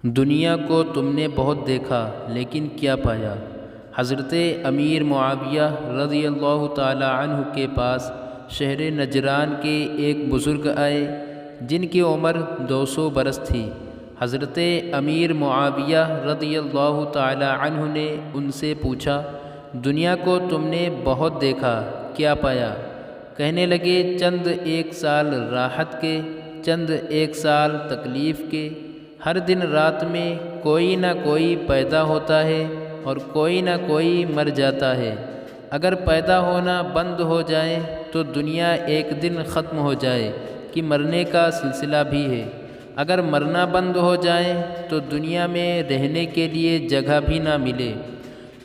دنیا کو تم نے بہت دیکھا لیکن کیا پایا؟ حضرت امیر معاویہ رضی اللہ تعالی عنہ کے پاس شہر نجران کے ایک بزرگ آئے جن کی عمر 200 برس تھی۔ حضرت امیر معاویہ رضی اللہ تعالی عنہ نے ان سے پوچھا، دنیا کو تم نے بہت دیکھا، کیا پایا؟ کہنے لگے، چند ایک سال راحت کے، چند ایک سال تکلیف کے۔ ہر دن رات میں کوئی نہ کوئی پیدا ہوتا ہے اور کوئی نہ کوئی مر جاتا ہے۔ اگر پیدا ہونا بند ہو جائے تو دنیا ایک دن ختم ہو جائے کہ مرنے کا سلسلہ بھی ہے۔ اگر مرنا بند ہو جائے تو دنیا میں رہنے کے لیے جگہ بھی نہ ملے۔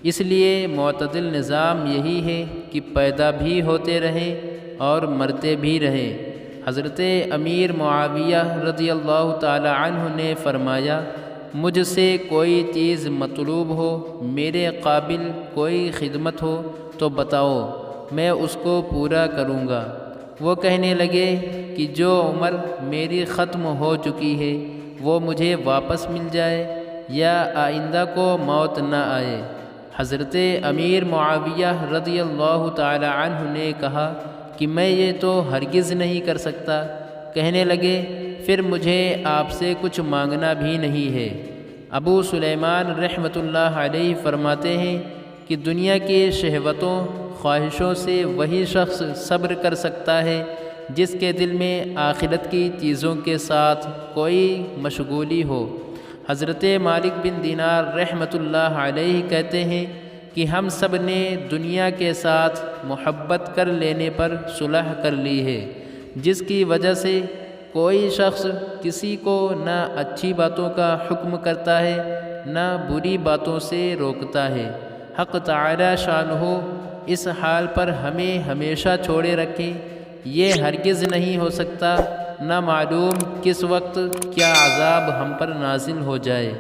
اس لیے معتدل نظام یہی ہے کہ پیدا بھی ہوتے رہیں اور مرتے بھی رہیں۔ حضرت امیر معاویہ رضی اللہ تعالی عنہ نے فرمایا، مجھ سے کوئی چیز مطلوب ہو، میرے قابل کوئی خدمت ہو تو بتاؤ، میں اس کو پورا کروں گا۔ وہ کہنے لگے کہ جو عمر میری ختم ہو چکی ہے وہ مجھے واپس مل جائے یا آئندہ کو موت نہ آئے۔ حضرت امیر معاویہ رضی اللہ تعالی عنہ نے کہا کہ میں یہ تو ہرگز نہیں کر سکتا۔ کہنے لگے، پھر مجھے آپ سے کچھ مانگنا بھی نہیں ہے۔ ابو سلیمان رحمۃ اللہ علیہ فرماتے ہیں کہ دنیا کی شہوتوں، خواہشوں سے وہی شخص صبر کر سکتا ہے جس کے دل میں آخرت کی چیزوں کے ساتھ کوئی مشغولی ہو۔ حضرت مالک بن دینار رحمۃ اللہ علیہ کہتے ہیں کہ ہم سب نے دنیا کے ساتھ محبت کر لینے پر صلح کر لی ہے، جس کی وجہ سے کوئی شخص کسی کو نہ اچھی باتوں کا حکم کرتا ہے نہ بری باتوں سے روکتا ہے۔ حق تعالی شانہ اس حال پر ہمیں ہمیشہ چھوڑے رکھے، یہ ہرگز نہیں ہو سکتا، نہ معلوم کس وقت کیا عذاب ہم پر نازل ہو جائے۔